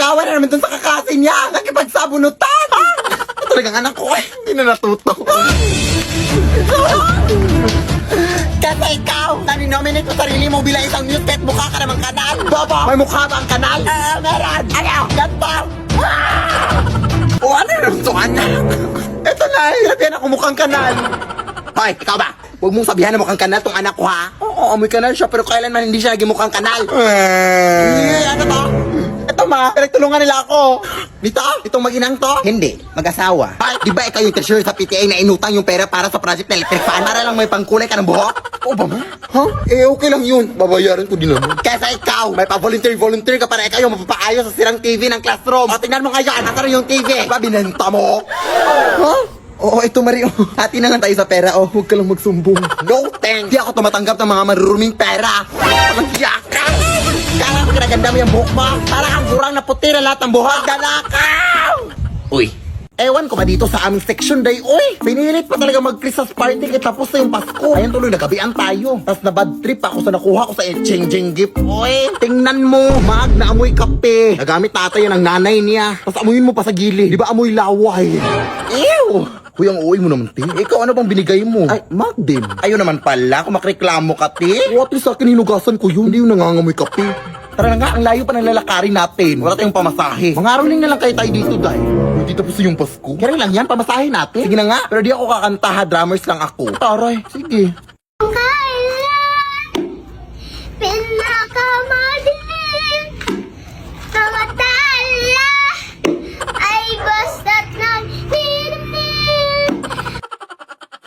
Nag-away na naman dun sa kakasin niya. Nakipagsabunutan. Talagang anak ko hindi na natuto. Kasi ikaw, naninominate mo sarili mo bilang isang news pet, mukha ka namang kanal. Bobo, may mukha ba ang kanal? Meron. Ano? Ganto. O ano yung to, anak? Eto na, sinabihan ako mukhang kanal. Hoy, ikaw ba? Huwag mong sabihan na mukhang kanal tong anak ko, ha? Oo, may kanal siya, pero kailanman hindi siya naging mukhang kanal. Ano to? Ito ma, pinagtulungan nila ako. Dito, itong mag-inang to? Hindi, mag-asawa. Ay, di ba ikaw yung treasurer sa PTA na inutang yung pera para sa project na electric fan? Para lang may pangkulay ka ng buhok? Oo ba ma? Ha? Eh, okay lang yun. Babayaran ko din naman. Kesa ikaw, may pa-volunteer ka para ikaw yung mapapaayos sa sirang TV ng classroom. O, tingnan mo ngayon, nasa yung TV. Ba, binenta mo? Ha? Oo, ito Mario. Hati na lang tayo sa pera, oh. Huwag ka lang magsumbong. No thanks. Di ako tumatanggap ng mga maruruming pera. Walang yaka. Kala ko kinaganda mo yung buhok mo. Para kang gurang na puti na lahat ng buhok. Dalakaw! Uy, ewan ko ba dito sa aming section day, uy! Pinilit pa talaga mag-Christmas party kaya tapos na yung Pasko. Ayan tuloy, nagabian tayo. Tapos na bad trip ako sa nakuha ko sa exchanging gift. Uy, tingnan mo, mag na amoy kape. Nagamit natin yan ng nanay niya. Tapos amuyin mo pa sa gili. Di ba amoy laway? Ew! Kuya, ang uwi mo naman, Ti. Ikaw, ano bang binigay mo? Ay, mag din. Ayun naman pala, kung makreklamo ka, Ti. What is sa akin, hinugasan ko yun. Hindi yung nangangamoy kape. Tara na nga, ang layo pa ng lalakarin natin. Wala tayong pamasahe. Mangaroling na lang kayo tayo dito, Day. Hindi tapos yung Pasko. Kaya lang yan, pamasahe natin. Sige na nga, pero di ako kakanta ha, drummers lang ako. Taray, sige. Pinakamadilim na matala ay basta't nagninimnim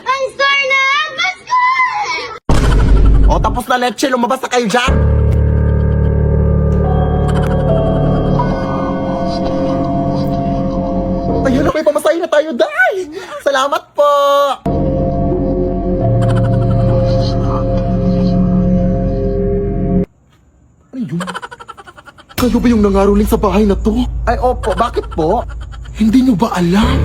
ang score na Pasko! O, tapos na leche, lumabas na kayo dyan. Ayun na, may pamasahe na tayo, Day. Salamat po. Ano yun? Kayo ba yung nangaroling sa bahay na to? Ay, opo. Bakit po? Hindi nyo ba alam?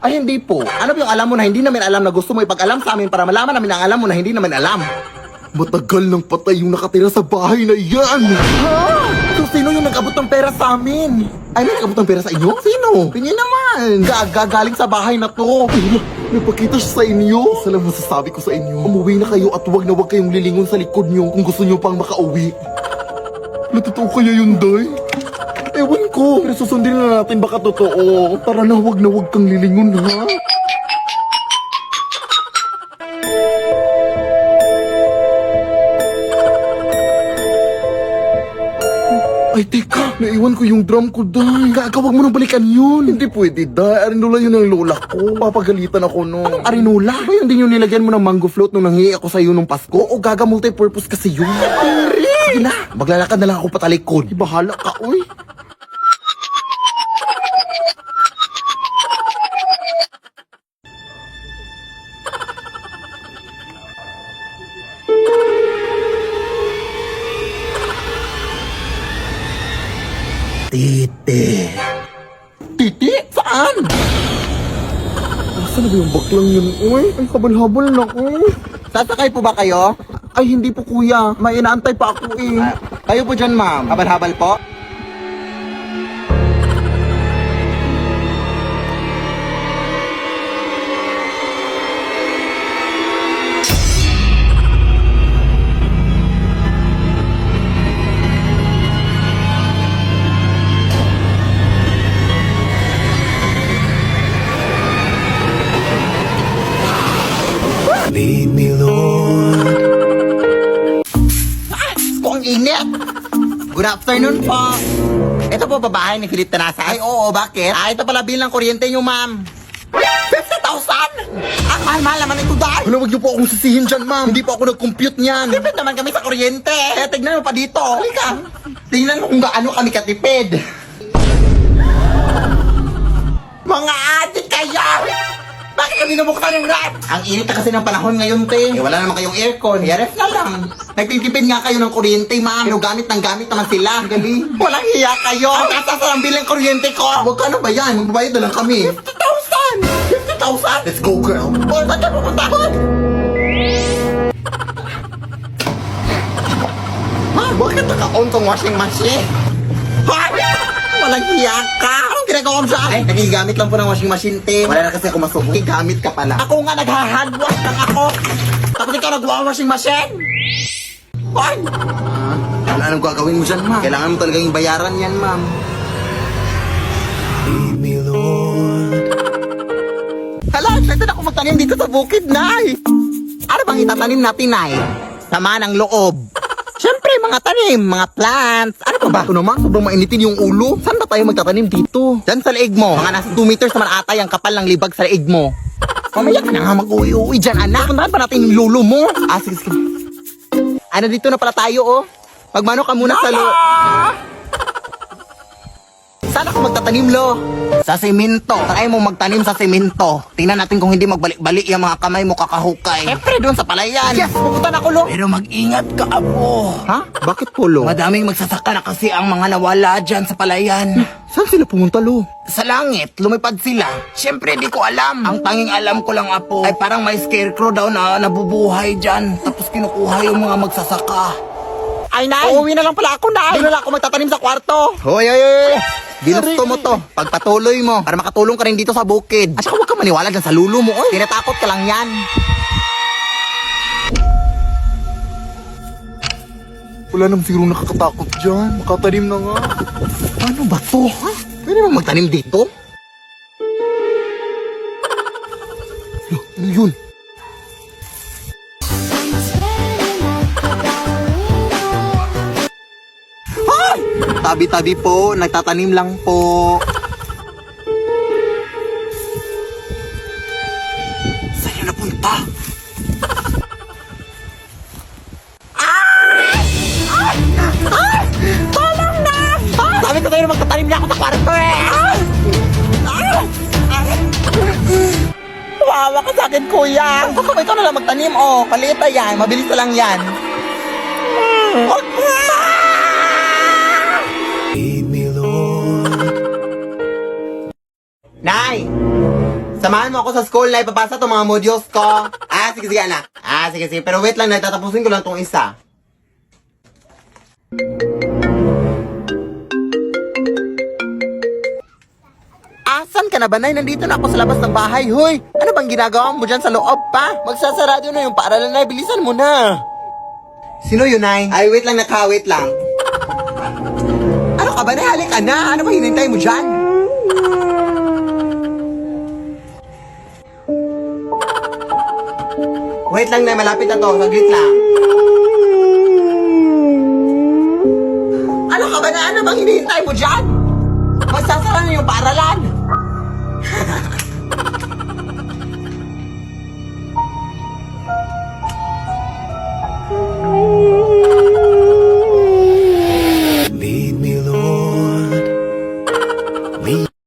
Ay, hindi po. Ano ba yung alam mo na hindi namin alam na gusto mo ipag-alam sa amin para malaman namin ang alam mo na hindi namin alam? Matagal nang patay yung nakatira sa bahay na yan! Ha? So, sino yung nag-abot ng pera sa amin? Ay, may nag-abot ng pera sa inyo? Sino? Tingin naman! Galing sa bahay na to! Ay, napakita siya sa inyo! Isa lang masasabi ko sa inyo. Umuwi na kayo at huwag na huwag kayong lilingon sa likod nyo kung gusto nyo pang makauwi. Natotoo kaya yun, Day? Ewan ko. Pero susundin na natin baka totoo. Tara na, huwag kang lilingon, ha? Ay, teka, naiwan ko yung drum ko, Day. Gagawag mo nang balikan yun. Hindi pwede, Day. Arinola yun ang lola ko. Papagalitan ako no. Anong arinola? Ba yun din yung nilagyan mo ng mango float nung nanghihi ako sa'yo nung Pasko? O gaga multi-purpose kasi yun. Sige na, maglalakad na lang ako patalikod. Bahala ka, uy. Titi. Titi? Saan? Nasaan na ba yung baklang yun? Uy, ay habal-habal na ko. Sasakay po ba kayo? Ay, hindi po kuya. May inaantay pa ako eh. Kayo po dyan, ma'am. Habal-habal po? Lead me, Lord. Kung init! Good afternoon po! Ito po babae ni Philip Tanasa. Ay, oo, bakit? Ah, ito pala bilang kuryente nyo, ma'am. 50,000! Ah, mahal-mahal naman ito, Day! Wala, wag niyo po akong sisihin dyan, ma'am. Hindi po ako nag-compute niyan. Tipid naman kami sa kuryente. Kaya tignan mo pa dito. Halika. Tingnan mo kung gaano kami katipid. Mga adik kayo! Bakit kami nabuksan yung ref? Ang init na kasi ng panahon ngayon, te. Eh, wala naman kayong aircon. Eh, ref na lang. Nagtitipid nga kayo ng kuryente, ma'am. Pero gamit naman sila. Galing. Walang hiya kayo. Ang tatas ang bilang kuryente ko. Wag ka, ano ba yan? Magbabayad na lang kami. 50,000! 50,000! Let's go, girl. O, saan ka pupunta? Ha? Bakit naka-on tong washing machine? Hoy! Walang hiya ka! Anong ginagawa mo dyan? Ay, nagigamit lang po ng washing machine, Tim. Wala na kasi ako masubo. Gigamit ka pala. Ako nga nagha-handwash lang ako. Tapos ikaw nagwa-washing machine? Hoy! Wala nang gagawin mo dyan, ma'am. Kailangan mo talagang bayaran yan, ma'am. Lead me, Lord. Hala, excited ako magtanim dito sa bukid, Nay! Ano bang itatanim natin, Nay? Sama ng loob. Siyempre, mga tanim, mga plants. Ano pa ba? Ito naman, sobrang mainitin yung ulo. Saan ba tayo magtatanim dito? Diyan sa leeg mo. Mga nasa 2 meters naman ata yung kapal ng libag sa leeg mo. Mamaya ka na nga mag-uwi-uwi dyan, anak. Puntahan pa natin yung lulo mo. Ah, sige, sige. Ano, dito na pala tayo, oh. Magmano ka muna sa Saan ako magtatanim, lo? Sa semento. Try mo magtanim sa semento. Tingnan natin kung hindi magbalik-balik yung mga kamay mo kakahukay. Siyempre, doon sa palayan. Yes, pupunta na ako, lo. Pero mag-ingat ka, apo. Ha? Bakit po, lo? Madaming magsasaka na kasi ang mga nawala dyan sa palayan. Saan sila pumunta, lo? Sa langit, lumipad sila. Siyempre, di ko alam. Ang tanging alam ko lang, apo, ay parang may scarecrow daw na nabubuhay dyan. Tapos kinukuha yung mga magsasaka. Ay, Nay! Uuwi na lang pala ako, Nay! Doon na lang ako magtatanim sa kwarto. Hoy, hoy, hoy! Ginusto mo to. Pagpatuloy mo. Para makatulong ka rin dito sa bukid. At saka huwag ka maniwala dyan sa lulo mo. Oy, tinatakot ka lang yan. Wala namang siguro nakakatakot dyan. Makatanim na nga. Ano ba to, ha? Pwede mo magtanim dito? Ano yun? Ay! Tabi-tabi po. Nagtatanim lang po. Saan na napunta? Tolong na! Sabi ko tayo na magtatanim niya ako sa kwarto eh! Wawa ka sa akin, kuya! Baka ikaw na lang magtanim, oh! Palita yan, mabilis na lang yan. Lead me, Lord. Nay! Samahan mo ako sa school na ipapasa itong mga modules ko. Ah, sige, sige, anak. Ah, sige, sige. Pero wait lang, Nay. Tatapusin ko lang itong isa. Asan ka na ba, Nay? Nandito na ako sa labas ng bahay. Hoy! Ano bang ginagawa mo dyan sa loob pa? Magsasarado na yung paaralan, Nay. Bilisan mo na. Sino yun, Nay? Ay, wait lang, wait lang. Ano ka ba, Nay? Halika na. Ano ba hinintay mo dyan? Wait lang, Nay. Malapit na to. Saglit lang. Ano ka ba, Nay? Ano bang hinihintay mo dyan? Magsasara na yung paaralan.